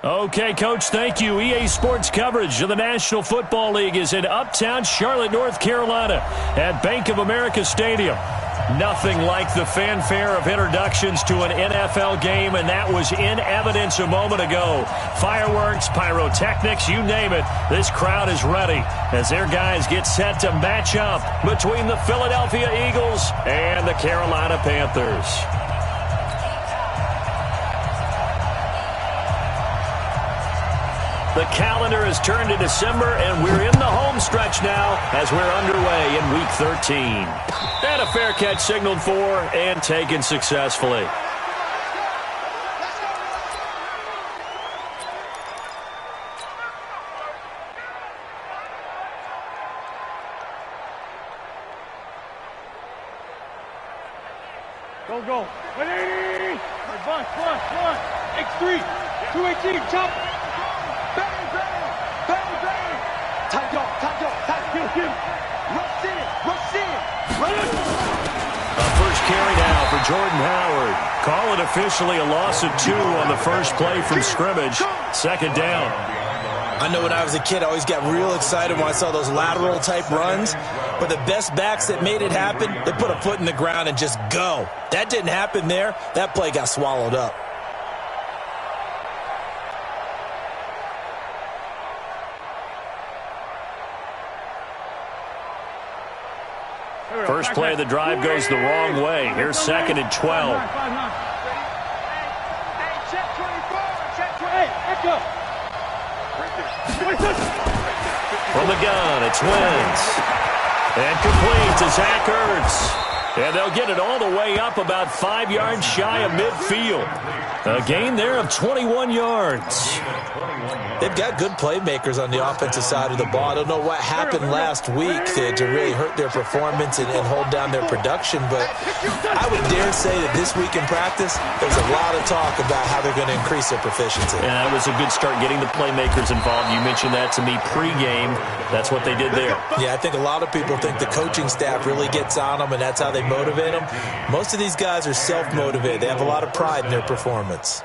Okay, Coach, thank you. EA Sports coverage of the National Football League is in uptown Charlotte, North Carolina at Bank of America Stadium. Nothing like the fanfare of introductions to an NFL game, and that was in evidence a moment ago. Fireworks, pyrotechnics, you name it. This crowd is ready as their guys get set to match up between the Philadelphia Eagles and the Carolina Panthers. The calendar has turned to December, and we're in the home stretch now as we're underway in Week 13. And a fair catch signaled for and taken successfully. Go. 180. Bunch. X3. 218. Chop. Bang. Tight go. Rush in. Run it. A first carry now for Jordan Howard. Call it officially a loss of 2 on the first play from scrimmage. Second down. I know when I was a kid, I always got real excited when I saw those lateral-type runs. But the best backs that made it happen, they put a foot in the ground and just go. That didn't happen there. That play got swallowed up. First play of the drive goes the wrong way. Here's second and 12. From the gun, it's Wentz. And complete to Zach Ertz. And they'll get it all the way up about 5 yards shy of midfield. A gain there of 21 yards. They've got good playmakers on the offensive side of the ball. I don't know what happened last week to really hurt their performance and hold down their production, but I would dare say that this week in practice, there's a lot of talk about how they're going to increase their proficiency. And that was a good start getting the playmakers involved. You mentioned that to me pregame. That's what they did there. Yeah, I think a lot of people think the coaching staff really gets on them, and that's how they motivate them. Most of these guys are self-motivated. They have a lot of pride in their performance.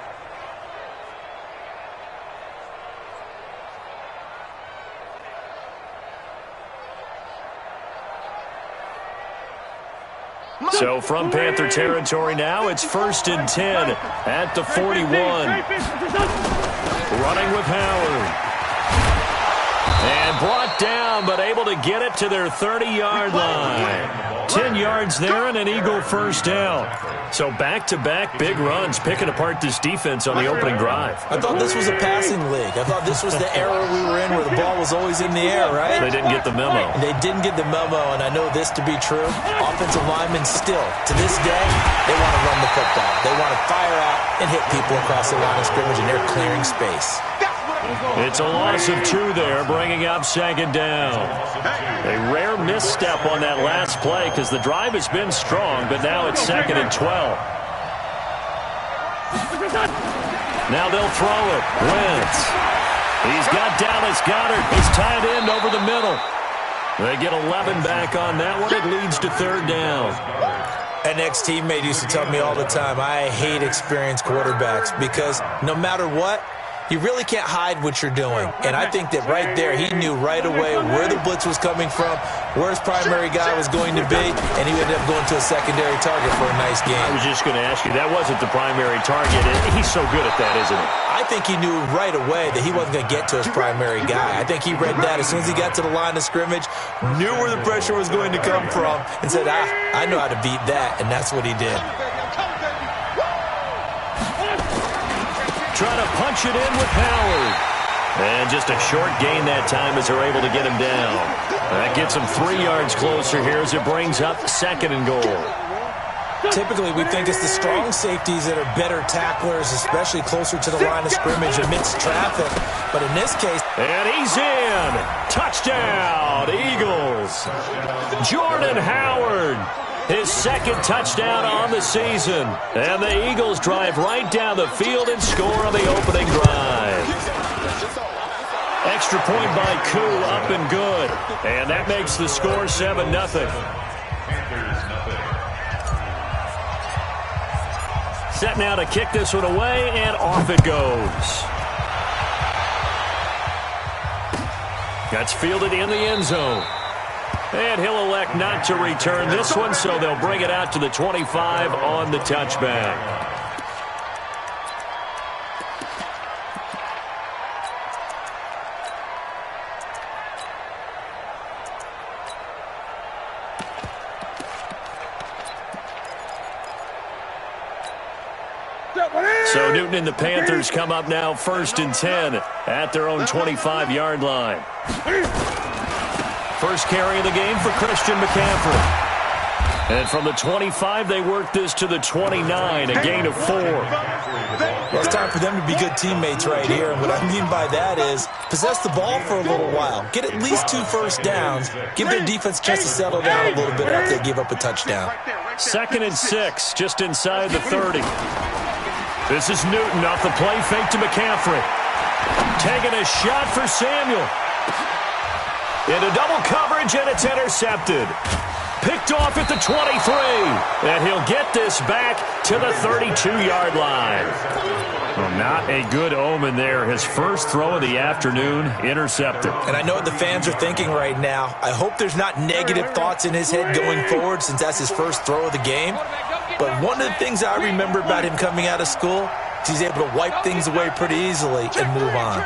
So from Panther territory now, it's 1st and 10 at the 41. Running with Howard. And brought down, but able to get it to their 30-yard line. 10 yards there and an Eagle first down. So back-to-back big runs, picking apart this defense on the opening drive. I thought this was a passing league. I thought this was the era we were in where the ball was always in the air, right? They didn't get the memo. They didn't get the memo, and I know this to be true. Offensive linemen still, to this day, they want to run the football. They want to fire out and hit people across the line of scrimmage, and they're clearing space. It's a loss of 2 there, bringing up second down. A rare misstep on that last play because the drive has been strong, but now it's 2nd and 12. Now they'll throw it. Wentz. He's got Dallas Goedert. He's tied in over the middle. They get 11 back on that one. It leads to 3rd down. An ex-teammate used to tell me all the time, I hate experienced quarterbacks because no matter what, you really can't hide what you're doing. And I think that right there, he knew right away where the blitz was coming from, where his primary guy was going to be, and he ended up going to a secondary target for a nice game. I was just going to ask you, that wasn't the primary target. He's so good at that, isn't he? I think he knew right away that he wasn't going to get to his primary guy. I think he read that as soon as he got to the line of scrimmage, knew where the pressure was going to come from, and said, I know how to beat that, and that's what he did. Trying to punch it in with Howard. And just a short gain that time as they're able to get him down. That gets him 3 yards closer here as it brings up 2nd and goal. Typically, we think it's the strong safeties that are better tacklers, especially closer to the line of scrimmage amidst traffic. But in this case... And he's in! Touchdown, Eagles! Jordan Howard! His 2nd touchdown on the season. And the Eagles drive right down the field and score on the opening drive. Extra point by Koo, up and good. And that makes the score 7-0. Set now to kick this one away, and off it goes. That's fielded in the end zone. And he'll elect not to return this one, so they'll bring it out to the 25 on the touchback. So Newton and the Panthers come up now 1st and 10 at their own 25-yard line. First carry of the game for Christian McCaffrey. And from the 25, they work this to the 29, a gain of 4. Well, it's time for them to be good teammates right here. And what I mean by that is possess the ball for a little while. Get at least 2 first downs. Give their defense a chance to settle down a little bit after they give up a touchdown. 2nd and 6, just inside the 30. This is Newton off the play fake to McCaffrey. Taking a shot for Samuel. Into double coverage, and it's intercepted. Picked off at the 23. And he'll get this back to the 32-yard line. Well, not a good omen there. His first throw of the afternoon, intercepted. And I know what the fans are thinking right now. I hope there's not negative thoughts in his head going forward since that's his first throw of the game. But one of the things I remember about him coming out of school is he's able to wipe things away pretty easily and move on.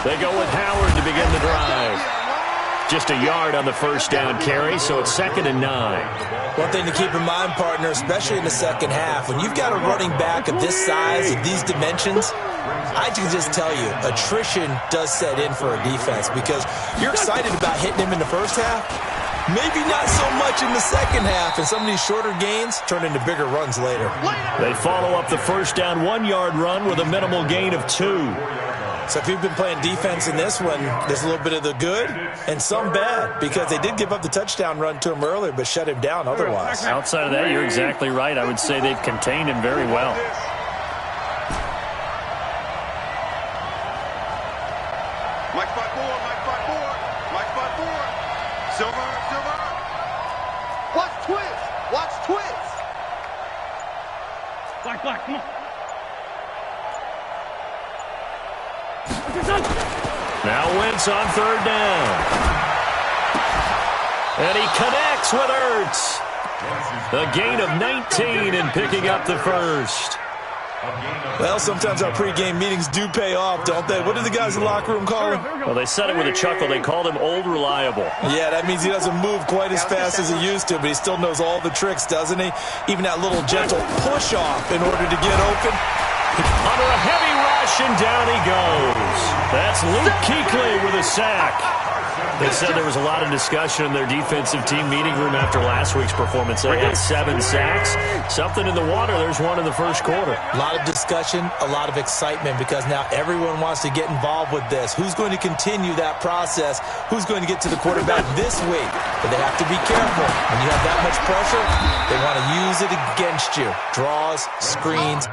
They go with Howard to begin the drive. Just a yard on the first down carry, so it's 2nd and 9. One thing to keep in mind, partner, especially in the second half, when you've got a running back of this size, of these dimensions, I can just tell you, attrition does set in for a defense because you're excited about hitting him in the first half. Maybe not so much in the second half, and some of these shorter gains turn into bigger runs later. They follow up the first down 1-yard run with a minimal gain of 2. So if you've been playing defense in this one, there's a little bit of the good and some bad because they did give up the touchdown run to him earlier but shut him down otherwise. Outside of that, you're exactly right. I would say they've contained him very well. Mike 5-4, Mike 5-4, Mike 5-4. Silver, Silver. Watch twist, watch twist. Black, Black, come on. Now Wentz on 3rd down. And he connects with Ertz. A gain of 19 and picking up the first. Well, sometimes our pregame meetings do pay off, don't they? What do the guys in the locker room call him? Well, they said it with a chuckle. They called him Old Reliable. Yeah, that means he doesn't move quite as fast as he used to, but he still knows all the tricks, doesn't he? Even that little gentle push-off in order to get open. Under a heavy rush, and down he goes. That's Luke Kuechly with a sack. They said there was a lot of discussion in their defensive team meeting room after last week's performance. They had 7 sacks. Something in the water. There's one in the first quarter. A lot of discussion, a lot of excitement because now everyone wants to get involved with this. Who's going to continue that process? Who's going to get to the quarterback this week? But they have to be careful. When you have that much pressure, they want to use it against you. Draws, screens.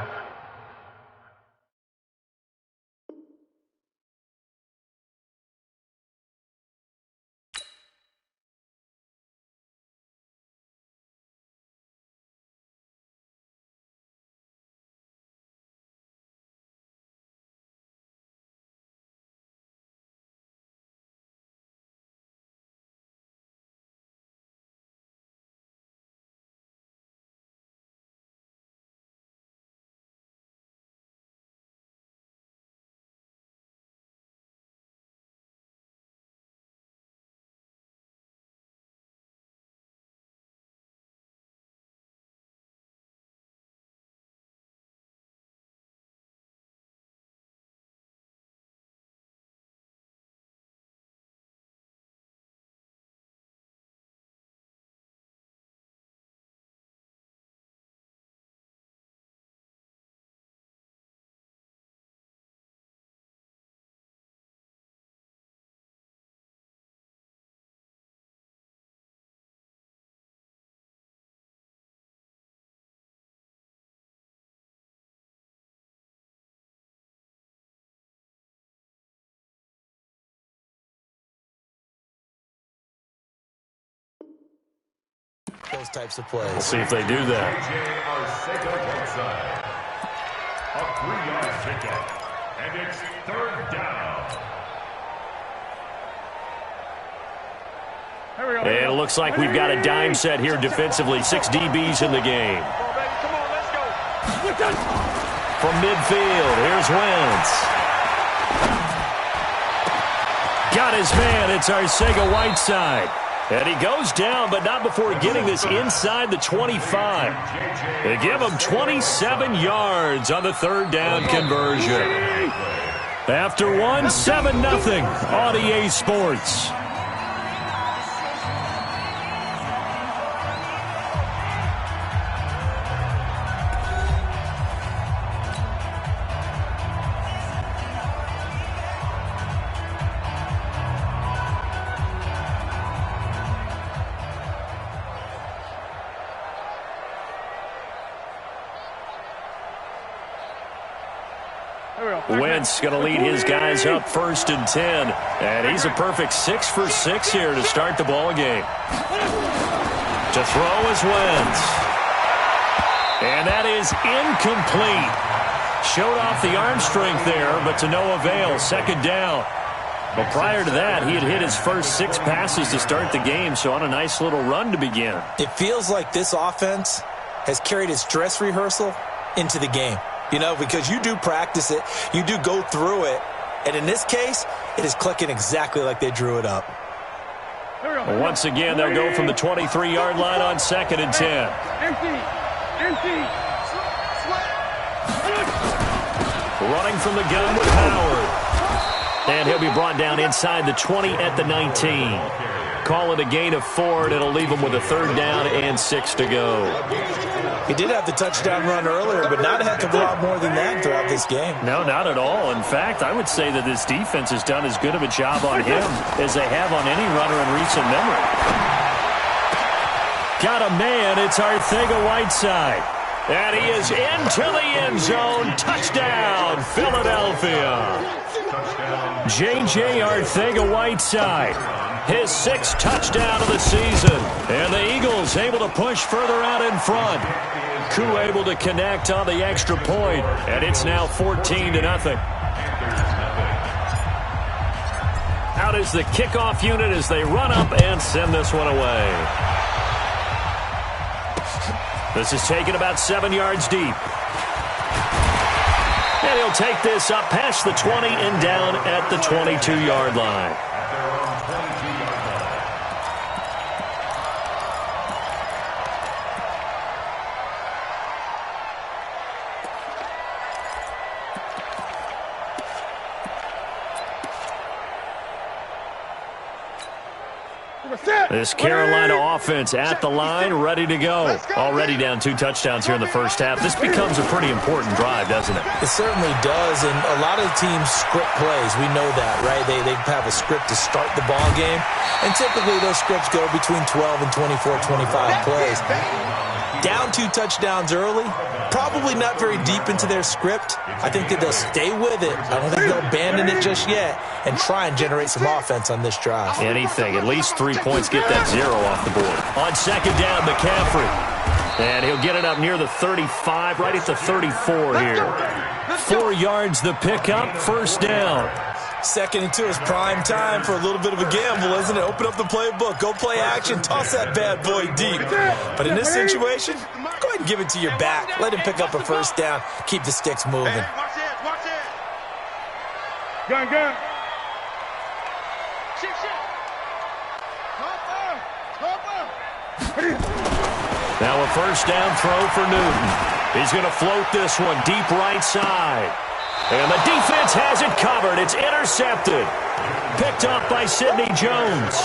Those types of plays. We'll see if they do that. And it's third down. And it looks like we've got a dime set here defensively. 6 DBs in the game. Come on, let's go. From midfield, here's Wentz. Got his man. It's Arcega-Whiteside. And he goes down, but not before getting this inside the 25. They give him 27 yards on the third down conversion. After one, 7-0 on EA Sports. Wentz going to lead his guys up 1st and 10. And he's a perfect 6 for 6 here to start the ball game. To throw is Wentz. And that is incomplete. Showed off the arm strength there, but to no avail. 2nd down. But prior to that, he had hit his first 6 passes to start the game, so on a nice little run to begin. It feels like this offense has carried its dress rehearsal into the game. You know, because you do practice it, you do go through it, and in this case, it is clicking exactly like they drew it up. Once again, they'll go from the 23-yard line on 2nd and 10. Running from the gun with Howard. And he'll be brought down inside the 20 at the 19. Call it a gain of 4, and it'll leave him with a 3rd down and 6 to go. He did have the touchdown run earlier, but not a heck of a lot more than that throughout this game. No, not at all. In fact, I would say that this defense has done as good of a job on him as they have on any runner in recent memory. Got a man. It's Arcega-Whiteside. And he is into the end zone. Touchdown, Philadelphia. J.J. Arcega-Whiteside. His 6th touchdown of the season. And the Eagles able to push further out in front. Koo able to connect on the extra point. And it's now 14-0. Out is the kickoff unit as they run up and send this one away. This is taken about 7 yards deep. And he'll take this up past the 20 and down at the 22-yard line. This Carolina offense at the line, ready to go. Already down 2 touchdowns here in the first half. This becomes a pretty important drive, doesn't it? It certainly does, and a lot of teams script plays. We know that, right? They have a script to start the ball game, and typically those scripts go between 12 and 24, 25 plays. Down 2 touchdowns early, probably not very deep into their script. I think that they'll stay with it. I don't think they'll abandon it just yet and try and generate some offense on this drive. Anything. At least 3 points. Get that 0 off the board. On 2nd down, McCaffrey. And he'll get it up near the 35, right at the 34 here. 4 yards the pickup, 1st down. 2nd and 2 is prime time for a little bit of a gamble, isn't it? Open up the playbook, go play action, toss that bad boy deep. But in this situation, go ahead and give it to your back. Let him pick up a 1st down, keep the sticks moving. Hey, watch it, watch it. Gun. Now a 1st down throw for Newton. He's going to float this one deep right side. And the defense has it covered. It's intercepted. Picked up by Sidney Jones.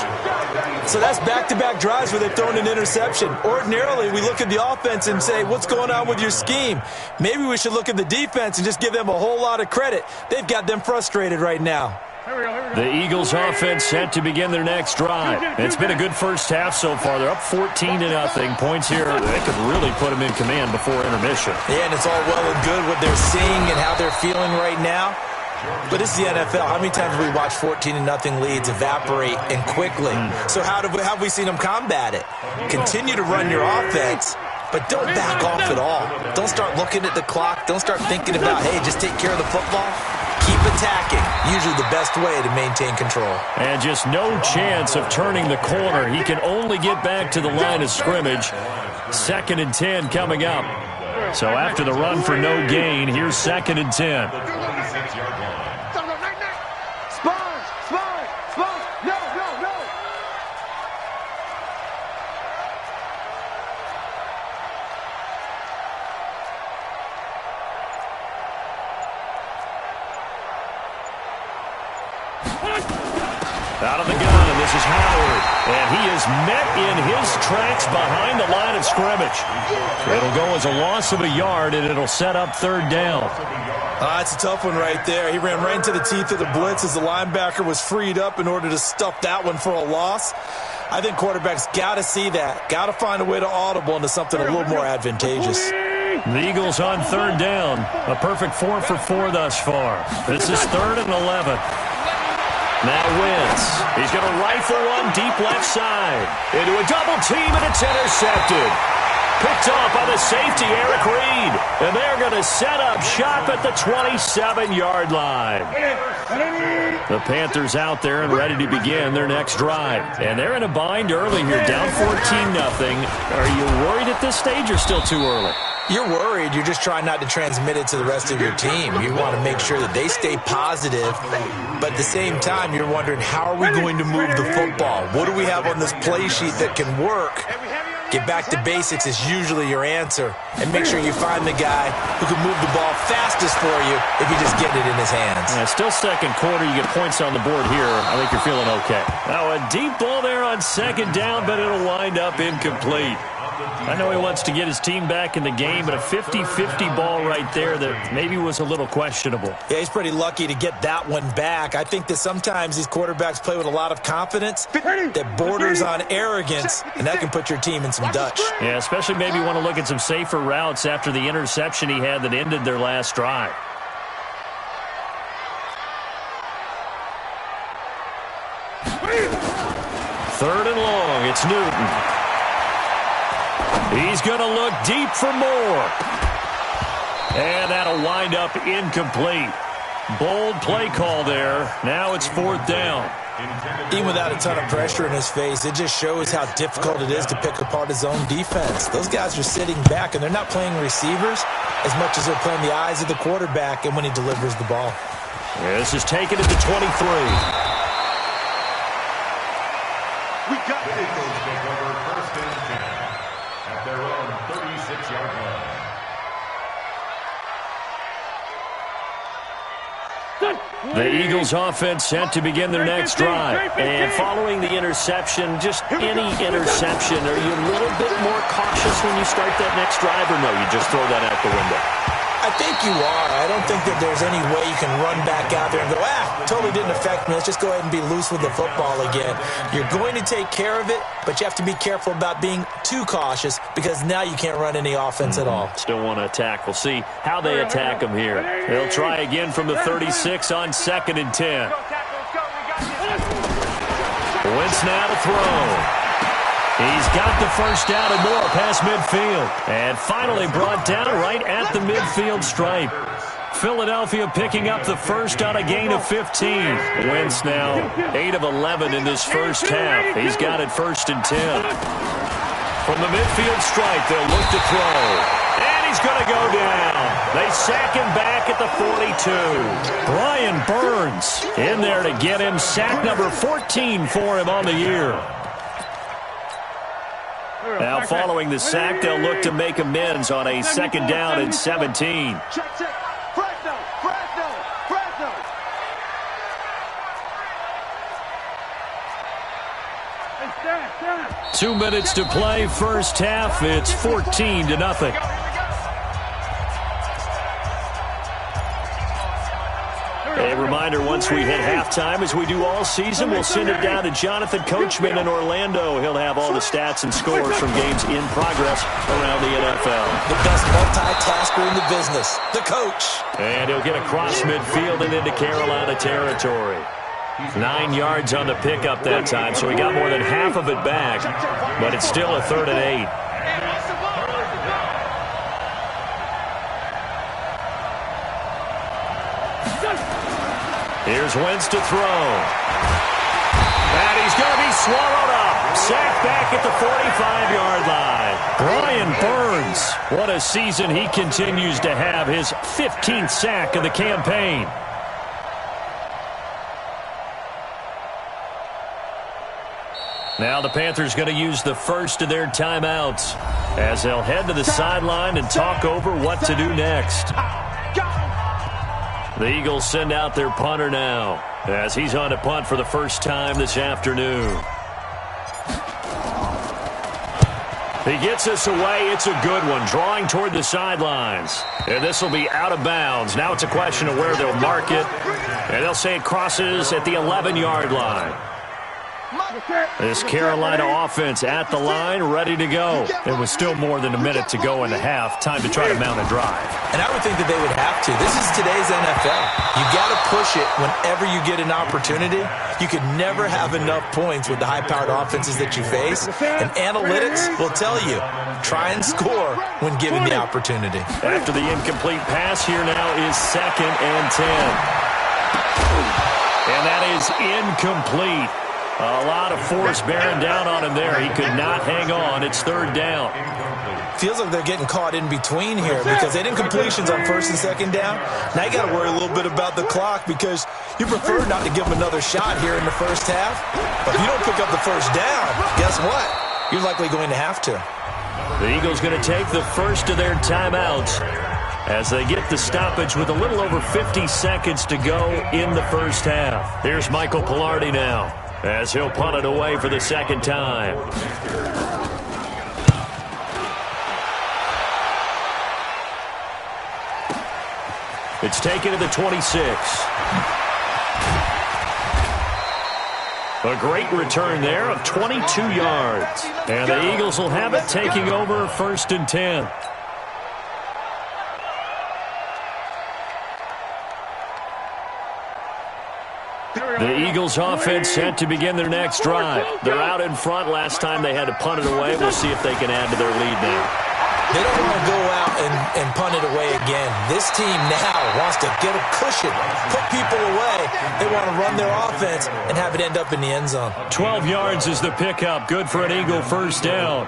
So that's back-to-back drives where they've thrown an interception. Ordinarily, we look at the offense and say, what's going on with your scheme? Maybe we should look at the defense and just give them a whole lot of credit. They've got them frustrated right now. The Eagles offense set to begin their next drive. It's been a good first half so far. They're up 14-0. Points here, they could really put them in command before intermission. Yeah, and it's all well and good what they're seeing and how they're feeling right now. But it's the NFL. How many times have we watched 14-0 leads evaporate and quickly? So how have we seen them combat it? Continue to run your offense, but don't back off at all. Don't start looking at the clock. Don't start thinking about, hey, just take care of the football. Keep attacking. Usually the best way to maintain control. And just no chance of turning the corner. He can only get back to the line of scrimmage. 2nd and 10 coming up. So after the run for no gain, here's 2nd and 10. Out of the gun, this is Howard. And he is met in his tracks behind the line of scrimmage. It'll go as a loss of a yard, and it'll set up 3rd down. It's a tough one right there. He ran right into the teeth of the blitz as the linebacker was freed up in order to stuff that one for a loss. I think quarterbacks got to see that. Got to find a way to audible into something a little more advantageous. The Eagles on 3rd down. A perfect 4 for 4 thus far. This is 3rd and 11. Now Wentz. He's going to rifle one deep left side. Into a double team, and it's intercepted. Picked off by the safety, Eric Reed. And they're going to set up shop at the 27-yard line. The Panthers out there and ready to begin their next drive. And they're in a bind early here, down 14-0. Are you worried at this stage or still too early? You're worried. You're just trying not to transmit it to the rest of your team. You want to make sure that they stay positive, but at the same time, you're wondering, how are we going to move the football? What do we have on this play sheet that can work? Get back to basics is usually your answer, and make sure you find the guy who can move the ball fastest for you if you just get it in his hands. Yeah, still 2nd quarter. You get points on the board here. I think you're feeling okay. Now a deep ball there on 2nd down, but it'll wind up incomplete. I know he wants to get his team back in the game, but a 50-50 ball right there that maybe was a little questionable. Yeah, he's pretty lucky to get that one back. I think that sometimes these quarterbacks play with a lot of confidence that borders on arrogance, and that can put your team in some Dutch. Yeah, especially maybe want to look at some safer routes after the interception he had that ended their last drive. Third and long, it's Newton. He's going to look deep for more. And that'll wind up incomplete. Bold play call there. Now it's 4th down. Even without a ton of pressure in his face, it just shows how difficult it is to pick apart his own defense. Those guys are sitting back, and they're not playing receivers as much as they're playing the eyes of the quarterback and when he delivers the ball. Yeah, this is taken at the 23. We got it. Take over 1st and 10 at their own 36-yard line. The Eagles offense set to begin their next drive. And following the interception, just any interception, are you a little bit more cautious when you start that next drive, or no, you just throw that out the window? I think you are. I don't think that there's any way you can run back out there and go, totally didn't affect me. Let's just go ahead and be loose with the football again. You're going to take care of it, but you have to be careful about being too cautious because now you can't run any offense at all. Still want to attack. We'll see how they attack them here. They'll try again from the 36 on 2nd and 10. Wentz now to throw. He's got the first down and more past midfield. And finally brought down right at the midfield stripe. Philadelphia picking up the first on a gain of 15. Wentz now 8 of 11 in this first half. He's got it 1st and 10. From the midfield stripe, they'll look to throw. And he's going to go down. They sack him back at the 42. Brian Burns in there to get him sack number 14 for him on the year. Now following the sack, they'll look to make amends on a 2nd down and 17. 2 minutes to play, first half. It's 14-0. A reminder, once we hit halftime, as we do all season, we'll send it down to Jonathan Coachman in Orlando. He'll have all the stats and scores from games in progress around the NFL. The best multitasker in the business, the coach. And he'll get across midfield and into Carolina territory. 9 yards on the pickup that time, so he got more than half of it back, but it's still a 3rd and 8. Here's Wentz to throw. And he's going to be swallowed up. Sacked back at the 45-yard line. Brian Burns, what a season he continues to have. His 15th sack of the campaign. Now the Panthers going to use the first of their timeouts as they'll head to the sideline and talk over what to do next. The Eagles send out their punter now as he's on to punt for the first time this afternoon. He gets us away. It's a good one, drawing toward the sidelines. And this will be out of bounds. Now it's a question of where they'll mark it. And they'll say it crosses at the 11-yard line. This Carolina offense at the line, ready to go. It was still more than a minute to go in the half. Time to try to mount a drive. And I would think that they would have to. This is today's NFL. You got to push it whenever you get an opportunity. You could never have enough points with the high-powered offenses that you face. And analytics will tell you, try and score when given the opportunity. After the incomplete pass, here now is 2nd and 10. And that is incomplete. A lot of force bearing down on him there. He could not hang on. It's 3rd down. Feels like they're getting caught in between here because they did incompletions on 1st and 2nd down. Now you got to worry a little bit about the clock because you prefer not to give them another shot here in the first half. But if you don't pick up the first down, guess what? You're likely going to have to. The Eagles going to take the first of their timeouts as they get the stoppage with a little over 50 seconds to go in the first half. Here's Michael Pilardi now, as he'll punt it away for the 2nd time. It's taken to the 26. A great return there of 22 yards. And the Eagles will have it, taking over 1st and 10. The Eagles offense set to begin their next drive. They're out in front. Last time they had to punt it away. We'll see if they can add to their lead now. They don't want to go out and punt it away again. This team now wants to get a cushion, put people away. They want to run their offense and have it end up in the end zone. 12 yards is the pickup. Good for an Eagle first down.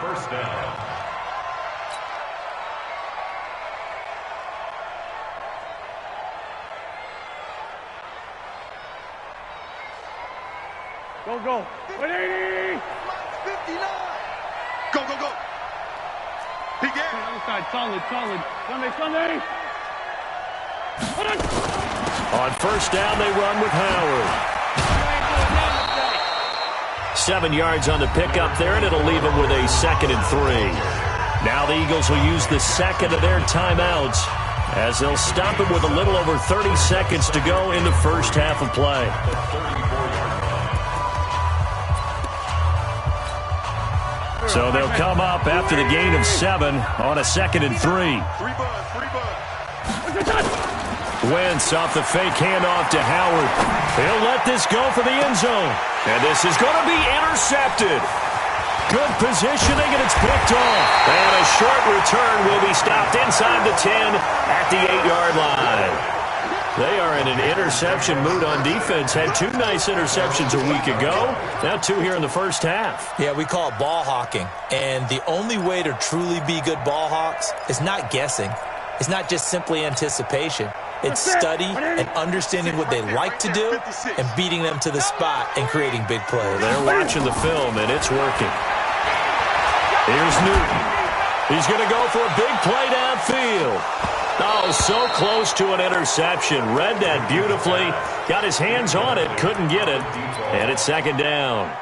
Go, go. 180. 59. Go, go, go. He gets it. Outside, solid. Sunday. On first down, they run with Howard. 7 yards on the pickup there, and it'll leave them with a 2nd and 3. Now the Eagles will use the second of their timeouts as they'll stop it with a little over 30 seconds to go in the first half of play. So they'll come up after the gain of 7 on a 2nd and 3. Wentz off the fake handoff to Howard. He'll let this go for the end zone. And this is going to be intercepted. Good positioning, and it's picked off. And a short return will be stopped inside the 10 at the 8-yard line. They are in an interception mood on defense. Had 2 nice interceptions a week ago. Now 2 here in the first half. Yeah, we call it ball hawking. And the only way to truly be good ball hawks is not guessing. It's not just simply anticipation. It's study and understanding what they like to do and beating them to the spot and creating big plays. They're watching the film, and it's working. Here's Newton. He's going to go for a big play downfield. Oh, so close to an interception. Read that beautifully. Got his hands on it. Couldn't get it. And it's 2nd down.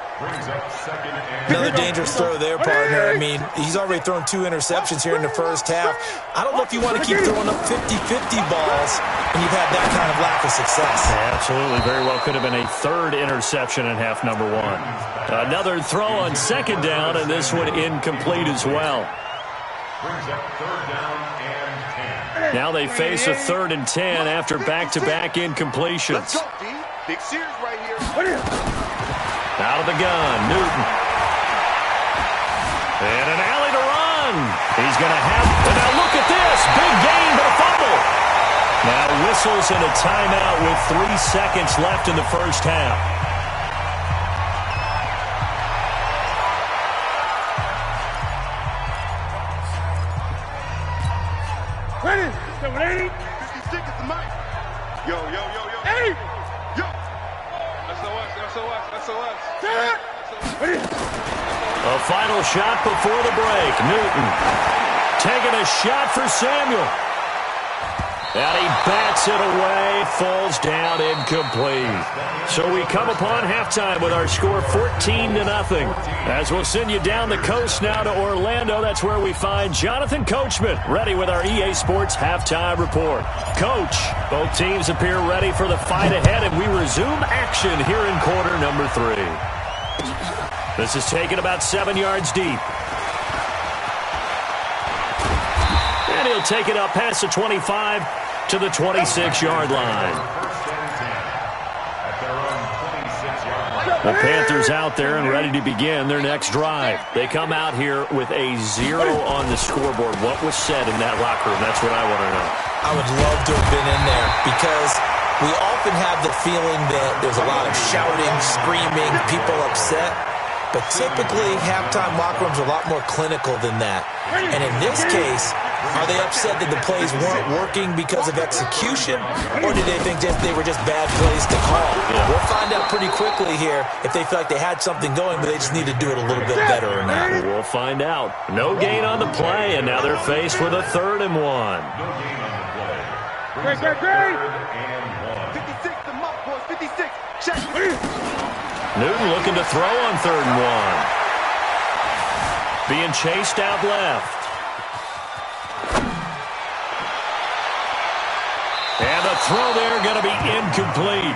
Another dangerous throw there, partner. I mean, he's already thrown 2 interceptions here in the first half. I don't know if you want to keep throwing up 50-50 balls when you've had that kind of lack of success. Yeah, absolutely. Very well could have been a 3rd interception in half number 1. Another throw on 2nd down, and this one incomplete as well. Now they face a 3rd and 10 after back-to-back incompletions. Big Sears right here. Out of the gun, Newton. And an alley to run. He's going to have, and now look at this. Big gain, but a fumble. Now whistles and a timeout with 3 seconds left in the first half. Ready? 780. 56 at the mic. Yo. Hey! Yo. SOS. Ready? A final shot before the break. Newton taking a shot for Samuel. And he bats it away, falls down incomplete. So we come upon halftime with our score 14-0. As we'll send you down the coast now to Orlando, that's where we find Jonathan Coachman, ready with our EA Sports halftime report. Coach, both teams appear ready for the fight ahead, and we resume action here in quarter number 3. This is taken about 7 yards deep. And he'll take it up past the 25 to the 26-yard line. The Panthers out there and ready to begin their next drive. They come out here with a 0 on the scoreboard. What was said in that locker room? That's what I want to know. I would love to have been in there because we often have the feeling that there's a lot of shouting, screaming, people upset. But typically, halftime locker rooms are a lot more clinical than that. And in this case, are they upset that the plays weren't working because of execution? Or did they think they were just bad plays to call? Yeah. We'll find out pretty quickly here if they feel like they had something going, but they just need to do it a little bit better or not. We'll find out. No gain on the play, and now they're faced with a 3rd and 1. Great. 56, the mark was 56. Check. Newton looking to throw on 3rd and 1. Being chased out left. And the throw there going to be incomplete.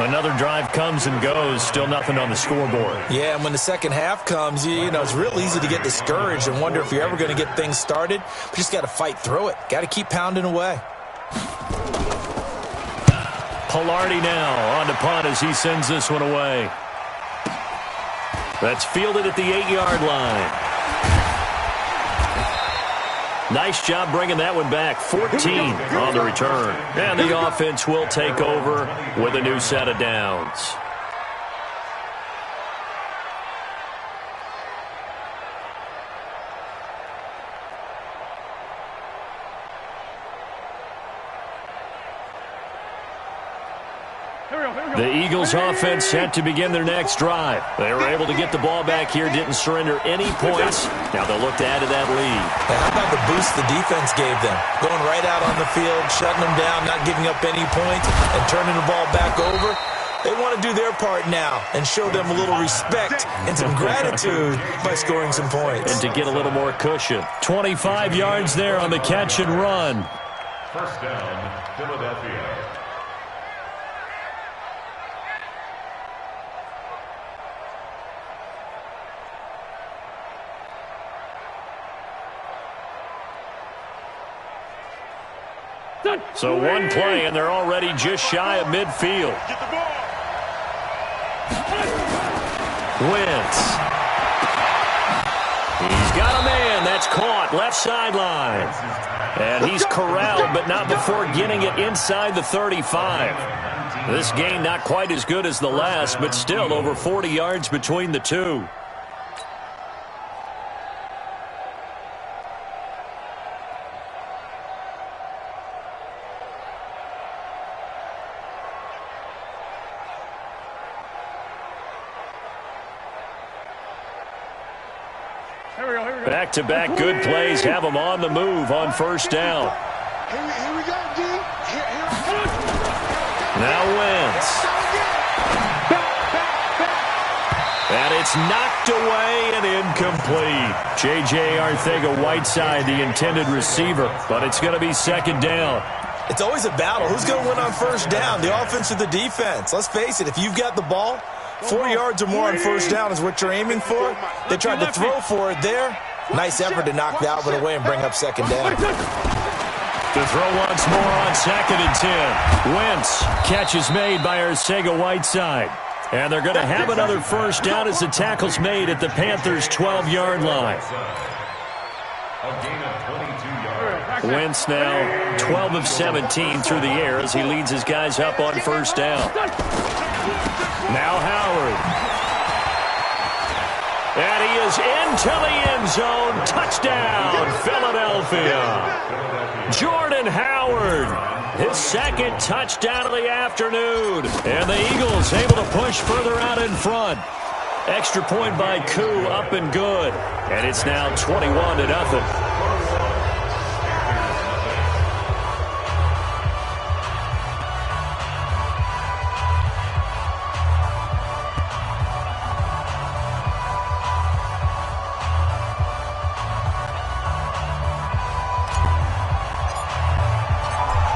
Another drive comes and goes. Still nothing on the scoreboard. Yeah, and when the second half comes, you know, it's real easy to get discouraged and wonder if you're ever going to get things started. But you just got to fight through it. Got to keep pounding away. Pilardi now on to punt as he sends this one away. That's fielded at the 8-yard line. Nice job bringing that one back. 14 on the return. And the offense will take over with a new set of downs. The Eagles offense set to begin their next drive. They were able to get the ball back here, didn't surrender any points. Now they'll look to add to that lead. And how about the boost the defense gave them? Going right out on the field, shutting them down, not giving up any points, and turning the ball back over. They want to do their part now and show them a little respect and some gratitude by scoring some points. And to get a little more cushion. 25 yards there on the catch and run. First down, Philadelphia. So one play, and they're already just shy of midfield. Get the ball. Wentz. He's got a man. That's caught. Left sideline. And he's corralled, but not before getting it inside the 35. This game not quite as good as the last, but still over 40 yards between the two. Back-to-back good plays have them on the move on first down. Here we go, D. Now Wentz. And it's knocked away and incomplete. J.J. Arcega-Whiteside, the intended receiver, but it's going to be second down. It's always a battle. Who's going to win on first down, the offense or the defense? Let's face it, if you've got the ball, 4 yards or more on first down is what you're aiming for. They tried to throw for it there. Nice effort to knock that one away and bring up second down. To throw once more on 2nd and 10. Wentz, catch is made by Arcega-Whiteside. And they're going to have another first down as the tackle's made at the Panthers' 12-yard line. A gain of 22 yards. Wentz now 12 of 17 through the air as he leads his guys up on first down. Now Howard. And he is into the end zone. Touchdown, Philadelphia. Jordan Howard, his second touchdown of the afternoon. And the Eagles able to push further out in front. Extra point by Koo, up and good. And it's now 21-0.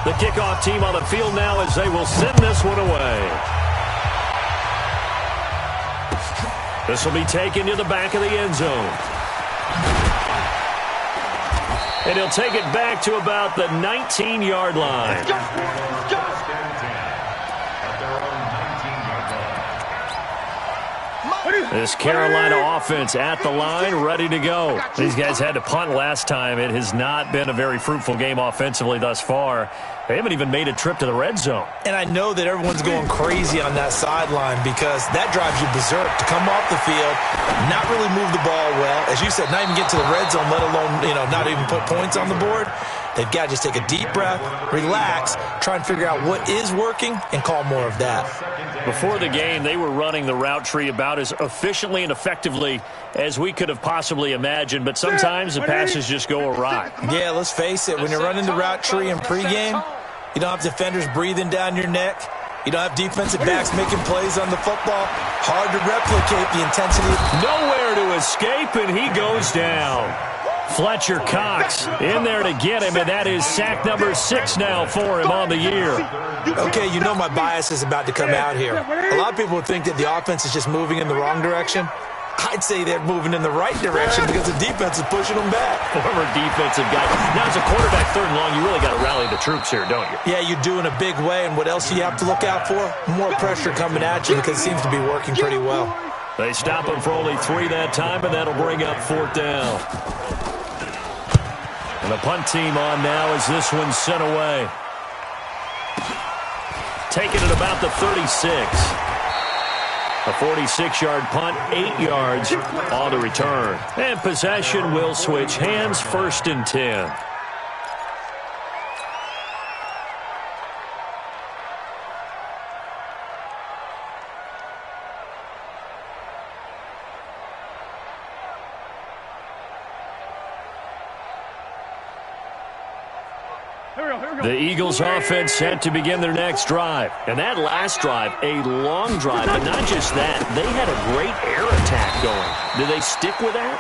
The kickoff team on the field now as they will send this one away. This will be taken to the back of the end zone. And he'll take it back to about the 19-yard line. This Carolina offense at the line, ready to go. These guys had to punt last time. It has not been a very fruitful game offensively thus far. They haven't even made a trip to the red zone. And I know that everyone's going crazy on that sideline because that drives you berserk to come off the field, not really move the ball well. As you said, not even get to the red zone, let alone, not even put points on the board. They've got to just take a deep breath, relax, try and figure out what is working, and call more of that. Before the game, they were running the route tree about as efficiently and effectively as we could have possibly imagined, but sometimes the passes just go awry. Yeah, let's face it, when you're running the route tree in pregame, you don't have defenders breathing down your neck. You don't have defensive backs making plays on the football. Hard to replicate the intensity. Nowhere to escape, and he goes down. Fletcher Cox in there to get him, and that is sack number 6 now for him on the year. Okay, you know my bias is about to come out here. A lot of people would think that the offense is just moving in the wrong direction. I'd say they're moving in the right direction because the defense is pushing them back. Former defensive guy. Now, as a quarterback, third and long, you really got to rally the troops here, don't you? Yeah, you do in a big way, and what else do you have to look out for? More pressure coming at you because it seems to be working pretty well. They stop him for only 3 that time, and that'll bring up 4th down. And the punt team on now as this one's sent away. Taking it about the 36. A 46-yard punt, 8 yards on the return. And possession will switch hands, 1st and 10. The Eagles offense set to begin their next drive. And that last drive, a long drive, but not just that. They had a great air attack going. Do they stick with that?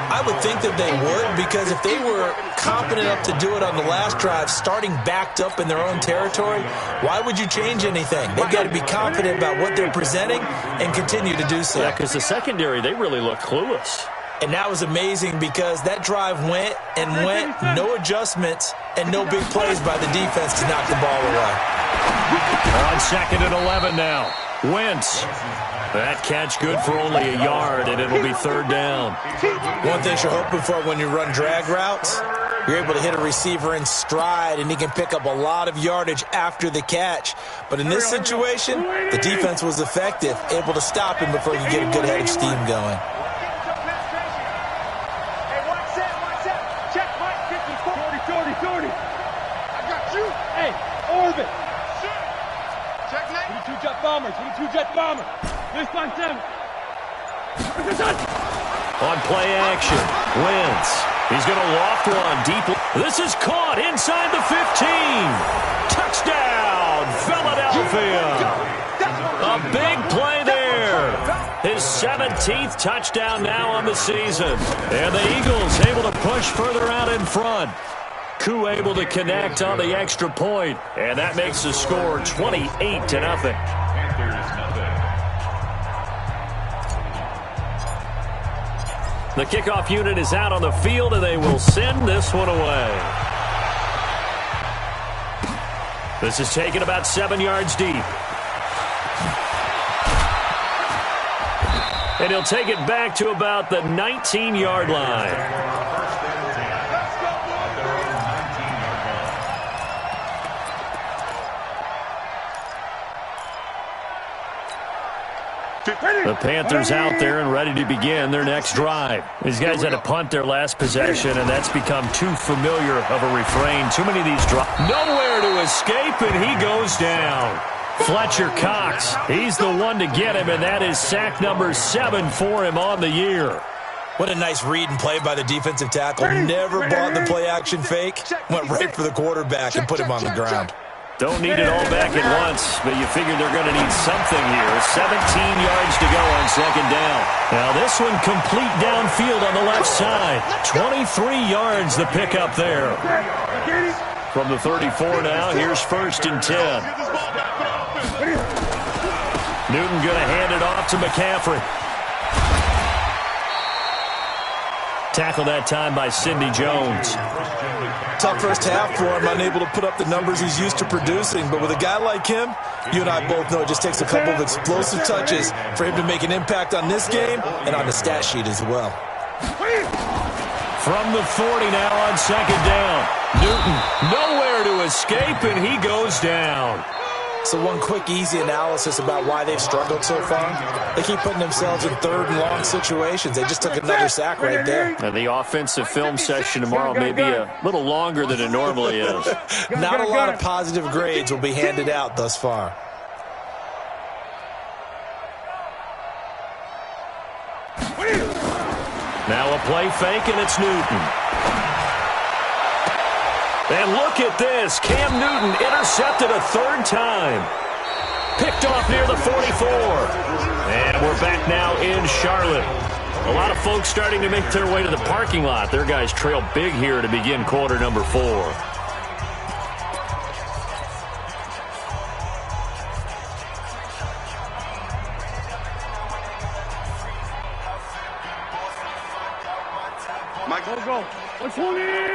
I would think that they would, because if they were confident enough to do it on the last drive, starting backed up in their own territory, why would you change anything? They've got to be confident about what they're presenting and continue to do so. Yeah, because the secondary, they really look clueless. And that was amazing because that drive went and went, no adjustments, and no big plays by the defense to knock the ball away. On 2nd and 11 now. Wentz. That catch good for only a yard, and it'll be 3rd down. One thing you're hoping for when you run drag routes, you're able to hit a receiver in stride, and he can pick up a lot of yardage after the catch. But in this situation, the defense was effective, able to stop him before you get a good head of steam going. Jet bomber. This time, Sam. On play action, Wentz. He's going to loft one deep. This is caught inside the 15. Touchdown, Philadelphia. A big play there. His 17th touchdown now on the season. And the Eagles able to push further out in front. Koo able to connect on the extra point. And that makes the score 28-0. The kickoff unit is out on the field, and they will send this one away. This is taken about 7 yards deep. And he'll take it back to about the 19-yard line. The Panthers out there and ready to begin their next drive. These guys had to punt their last possession, and that's become too familiar of a refrain. Too many of these drives. Nowhere to escape, and he goes down. Fletcher Cox, he's the one to get him, and that is sack number 7 for him on the year. What a nice read and play by the defensive tackle. Never bought the play-action fake. Went right for the quarterback and put him on the ground. Don't need it all back at once, but you figure they're going to need something here. 17 yards to go on second down. Now this one complete downfield on the left side. 23 yards the pickup there. From the 34 now, here's 1st and 10. Newton going to hand it off to McCaffrey. Tackled that time by Sidney Jones. Tough first half for him, unable to put up the numbers he's used to producing. But with a guy like him, you and I both know it just takes a couple of explosive touches for him to make an impact on this game and on the stat sheet as well. From the 40 now on second down. Newton nowhere to escape, and he goes down. So one quick, easy analysis about why they've struggled so far. They keep putting themselves in 3rd and long situations. They just took another sack right there. And the offensive film session tomorrow may be a little longer than it normally is. Not a lot of positive grades will be handed out thus far. Now a play fake, and it's Newton. And look at this. Cam Newton intercepted a 3rd time. Picked off near the 44. And we're back now in Charlotte. A lot of folks starting to make their way to the parking lot. Their guys trail big here to begin quarter number 4. Michael, go. 120.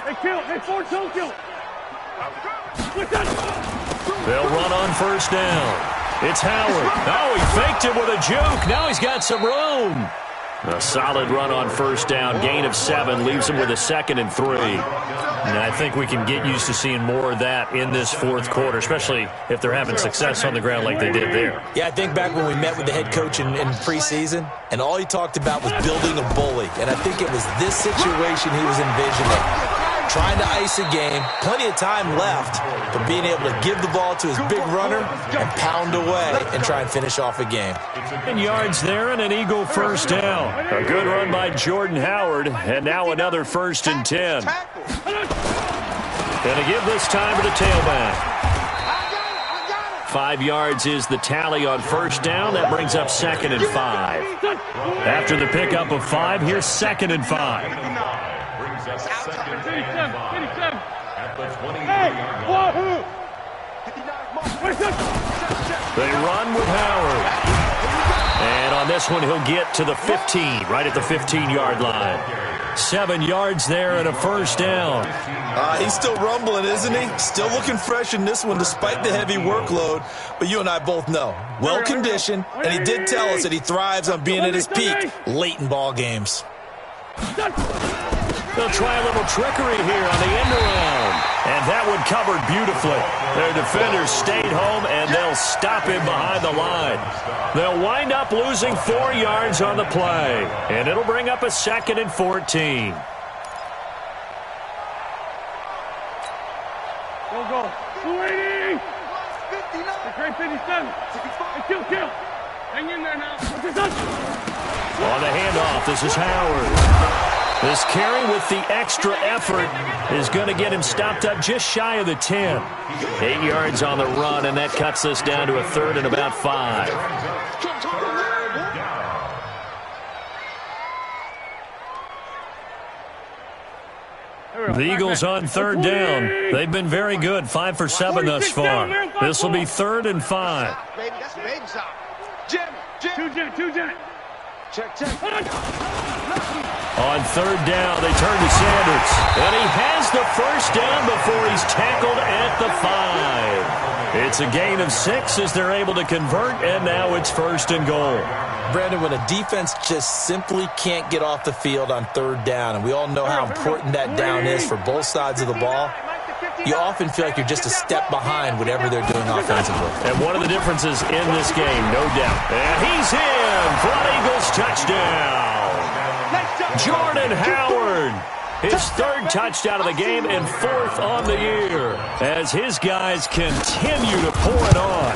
Hey, kill. Hey, 4, don't kill. They'll run on 1st down. It's Howard. Oh, he faked it with a juke. Now he's got some room. A solid run on 1st down. Gain of 7 leaves him with a 2nd and 3. And I think we can get used to seeing more of that in this 4th quarter, especially if they're having success on the ground like they did there. Yeah, I think back when we met with the head coach in preseason, and all he talked about was building a bully. And I think it was this situation he was envisioning. Trying to ice a game, plenty of time left, but being able to give the ball to his big runner and pound away and try and finish off a game. 10 yards there and an Eagle 1st down. A good run by Jordan Howard, and now another 1st and 10. Going to give this time to the tailback. 5 yards is the tally on 1st down. That brings up 2nd and 5. After the pickup of 5, here's 2nd and 5. They run with Howard. And on this one, he'll get to the 15, right at the 15-yard line. 7 yards there and a 1st down. He's still rumbling, isn't he? Still looking fresh in this one despite the heavy workload. But you and I both know, well-conditioned, and he did tell us that he thrives on being at his peak late in ball games. They'll try a little trickery here on the end around. And that one covered beautifully. Their defenders stayed home, and they'll stop him behind the line. They'll wind up losing 4 yards on the play. And it'll bring up a 2nd and 14. Go. 280. The great 57. Hey, kill. Hang in there now. On the handoff, this is Howard. This carry with the extra effort is going to get him stopped up just shy of the 10. 8 yards on the run, and that cuts us down to a 3rd and about 5. The Eagles on 3rd down. They've been very good, 5 for 7 thus far. This will be 3rd and 5. Two jet. Check. On 3rd down, they turn to Sanders. And he has the 1st down before he's tackled at the 5. It's a gain of 6 as they're able to convert, and now it's 1st and goal. Brandon, when a defense just simply can't get off the field on 3rd down, and we all know how important that down is for both sides of the ball, you often feel like you're just a step behind whatever they're doing offensively. And one of the differences in this game, no doubt. And he's in for an Eagles touchdown. Jordan Howard, his third touchdown of the game and fourth on the year as his guys continue to pour it on.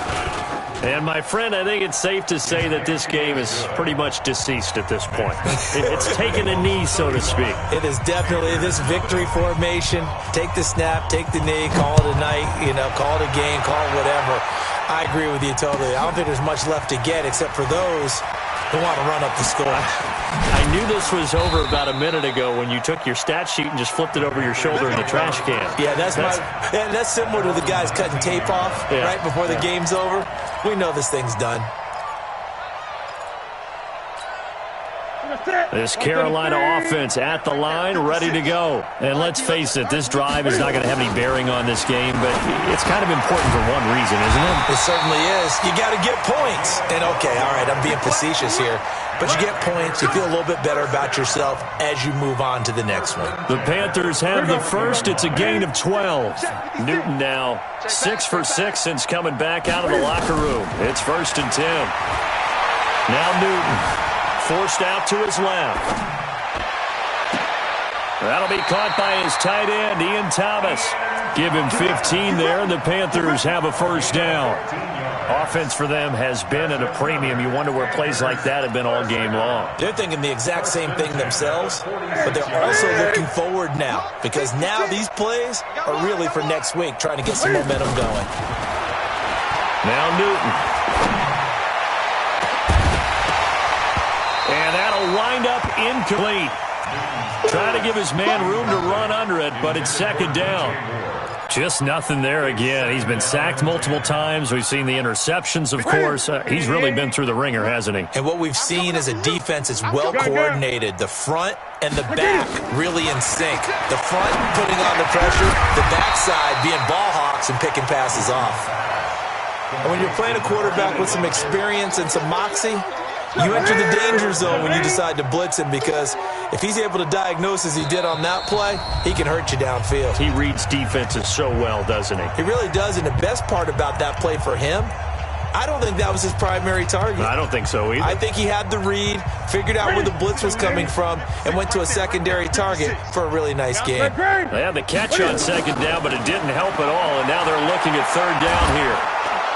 And, my friend, I think it's safe to say that this game is pretty much deceased at this point. It's taken a knee, so to speak. It is definitely this victory formation. Take the snap, take the knee, call it a night, call it a game, call it whatever. I agree with you totally. I don't think there's much left to get except for those who want to run up the score. I knew this was over about a minute ago when you took your stat sheet and just flipped it over your shoulder in the trash can. Yeah, that's similar to the guys cutting tape off right before the game's over. We know this thing's done. This Carolina offense at the line, ready to go. And let's face it, this drive is not going to have any bearing on this game, but it's kind of important for one reason, isn't it? It certainly is. You got to get points. And, okay, all right, I'm being facetious here. But you get points, you feel a little bit better about yourself as you move on to the next one. The Panthers have the first. It's a gain of 12. Newton now 6 for 6 since coming back out of the locker room. It's 1st and 10. Now Newton forced out to his left. That'll be caught by his tight end, Ian Thomas. Give him 15 there, and the Panthers have a first down. Offense for them has been at a premium. You wonder where plays like that have been all game long. They're thinking the exact same thing themselves, but they're also looking forward now because now these plays are really for next week, trying to get some momentum going. Now Newton. And that'll wind up incomplete. Trying to give his man room to run under it, but it's 2nd down. Just nothing there again. He's been sacked multiple times. We've seen the interceptions, of course. He's really been through the ringer, hasn't he? And what we've seen is a defense that's well coordinated. The front and the back really in sync. The front putting on the pressure, the backside being ball hawks and picking passes off. And when you're playing a quarterback with some experience and some moxie, you enter the danger zone when you decide to blitz him because if he's able to diagnose as he did on that play, he can hurt you downfield. He reads defenses so well, doesn't he? He really does, and the best part about that play for him, I don't think that was his primary target. I don't think so either. I think he had the read, figured out where the blitz was coming from, and went to a secondary target for a really nice game. They had the catch on 2nd down, but it didn't help at all, and now they're looking at 3rd down here.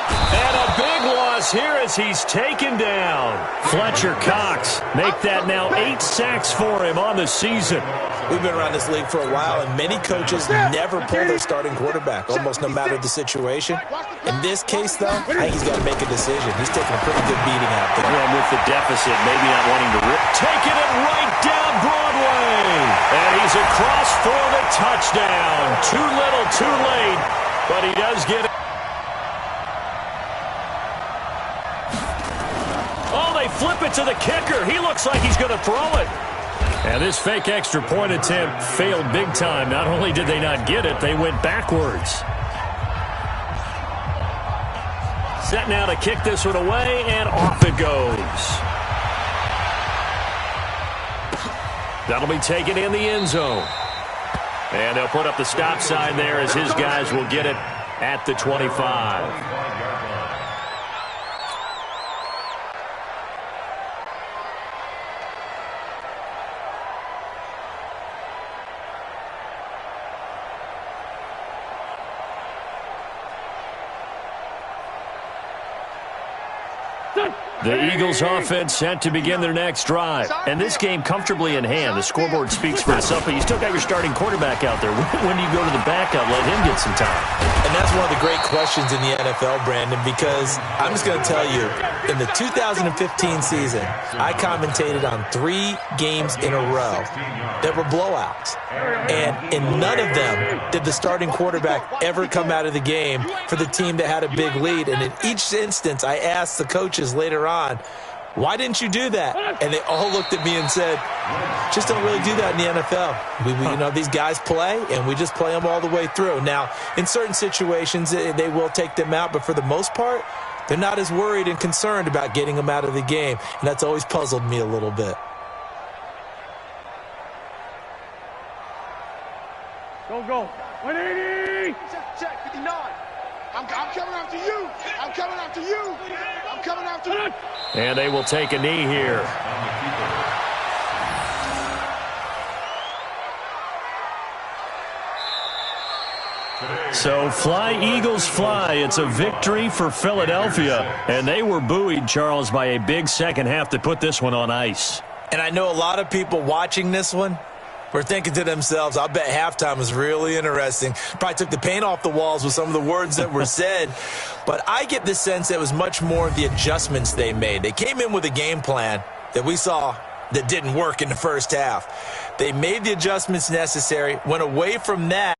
And a big loss here as he's taken down. Fletcher Cox make that now 8 sacks for him on the season. We've been around this league for a while, and many coaches never pull their starting quarterback, almost no matter the situation. In this case, though, I think he's got to make a decision. He's taking a pretty good beating out there. And with the deficit, maybe not wanting to rip. Taking it right down Broadway. And he's across for the touchdown. Too little, too late, but he does get it. Flip it to the kicker. He looks like he's going to throw it. And this fake extra point attempt failed big time. Not only did they not get it, they went backwards. Set now to kick this one away, and off it goes. That'll be taken in the end zone. And they'll put up the stop sign there as his guys will get it at the 25. The Eagles offense set to begin their next drive. And this game comfortably in hand. The scoreboard speaks for itself, but you still got your starting quarterback out there. When do you go to the backup, let him get some time? And that's one of the great questions in the NFL, Brandon, because I'm just going to tell you, in the 2015 season, I commentated on 3 games in a row that were blowouts. And in none of them did the starting quarterback ever come out of the game for the team that had a big lead. And in each instance, I asked the coaches later on, why didn't you do that? And they all looked at me and said, just don't really do that in the NFL. These guys play, and we just play them all the way through. Now, in certain situations, they will take them out, but for the most part, they're not as worried and concerned about getting them out of the game. And that's always puzzled me a little bit. Go. 180. Check, 59. I'm coming after you. I'm coming after you. I'm coming after you. And they will take a knee here. So fly, Eagles, fly. It's a victory for Philadelphia. And they were buoyed, Charles, by a big second half to put this one on ice. And I know a lot of people watching this one were thinking to themselves, I bet halftime was really interesting. Probably took the paint off the walls with some of the words that were said. But I get the sense that it was much more of the adjustments they made. They came in with a game plan that we saw that didn't work in the first half. They made the adjustments necessary, went away from that.